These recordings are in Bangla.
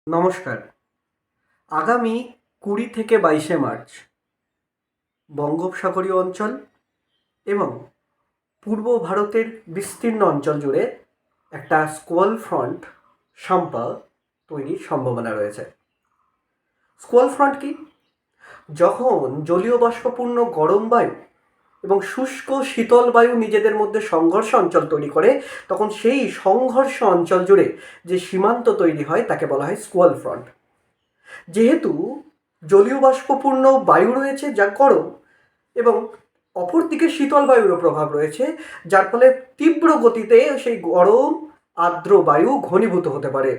নমস্কার। আগামী ২০ থেকে ২২শে মার্চ বঙ্গোপসাগরীয় অঞ্চল এবং পূর্ব ভারতের বিস্তীর্ণ অঞ্চল জুড়ে একটা স্কোয়াল ফ্রন্ট সাম্পা তৈরির সম্ভাবনা রয়েছে। স্কোয়াল ফ্রন্ট কি? যখন জলীয় বাষ্পপূর্ণ গরম বায়ু এবং শুষ্ক শীতল বায়ু নিজেদের মধ্যে সংঘর্ষ অঞ্চল তৈরি করে, তখন সেই সংঘর্ষ অঞ্চল জুড়ে যে সীমান্ত তৈরি হয় তাকে বলা হয় স্কোয়াল ফ্রন্ট। যেহেতু জলীয় বাষ্পপূর্ণ বায়ু রয়েছে যা গরম এবং অপরদিকে শীতল বায়ুরও প্রভাব রয়েছে, যার ফলে তীব্র গতিতে সেই গরম আর্দ্র বায়ু ঘনীভূত হতে পারে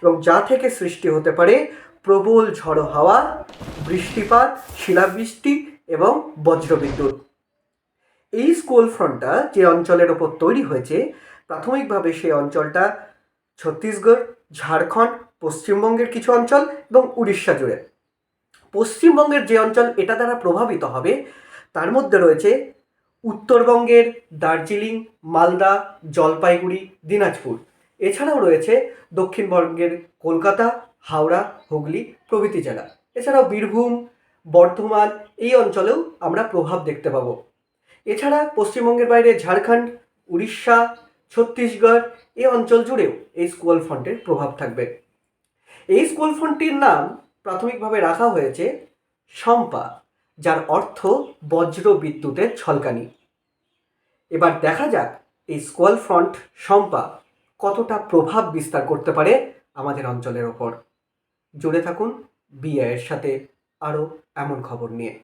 এবং যা থেকে সৃষ্টি হতে পারে প্রবল ঝড়ো হাওয়া, বৃষ্টিপাত, শিলাবৃষ্টি এবং বজ্রবিদ্যুৎ। এই স্কোয়াল ফ্রন্টটা যে অঞ্চলের ওপর তৈরি হয়েছে, প্রাথমিকভাবে সেই অঞ্চলটা ছত্তিশগড়, ঝাড়খণ্ড, পশ্চিমবঙ্গের কিছু অঞ্চল এবং উড়িষ্যা জুড়ে। পশ্চিমবঙ্গের যে অঞ্চল এটা দ্বারা প্রভাবিত হবে তার মধ্যে রয়েছে উত্তরবঙ্গের দার্জিলিং, মালদা, জলপাইগুড়ি, দিনাজপুর। এছাড়াও রয়েছে দক্ষিণবঙ্গের কলকাতা, হাওড়া, হুগলি প্রভৃতি জেলা। এছাড়াও বীরভূম, বর্ধমান এই অঞ্চলেও আমরা প্রভাব দেখতে পাবো। এছাড়া পশ্চিমবঙ্গের বাইরে ঝাড়খণ্ড, উড়িষ্যা, ছত্তিশগড় এই অঞ্চল জুড়েও এই স্কোয়াল ফ্রন্টের প্রভাব থাকবে। এই স্কোয়াল ফ্রন্টটির নাম প্রাথমিকভাবে রাখা হয়েছে শম্পা, যার অর্থ বজ্র বিদ্যুতের ঝলকানি। এবার দেখা যাক এই স্কোয়াল ফ্রন্ট শম্পা কতটা প্রভাব বিস্তার করতে পারে আমাদের অঞ্চলের ওপর। জুড়ে থাকুন বিআইয়ের সাথে আরও এমন খবর নিয়ে।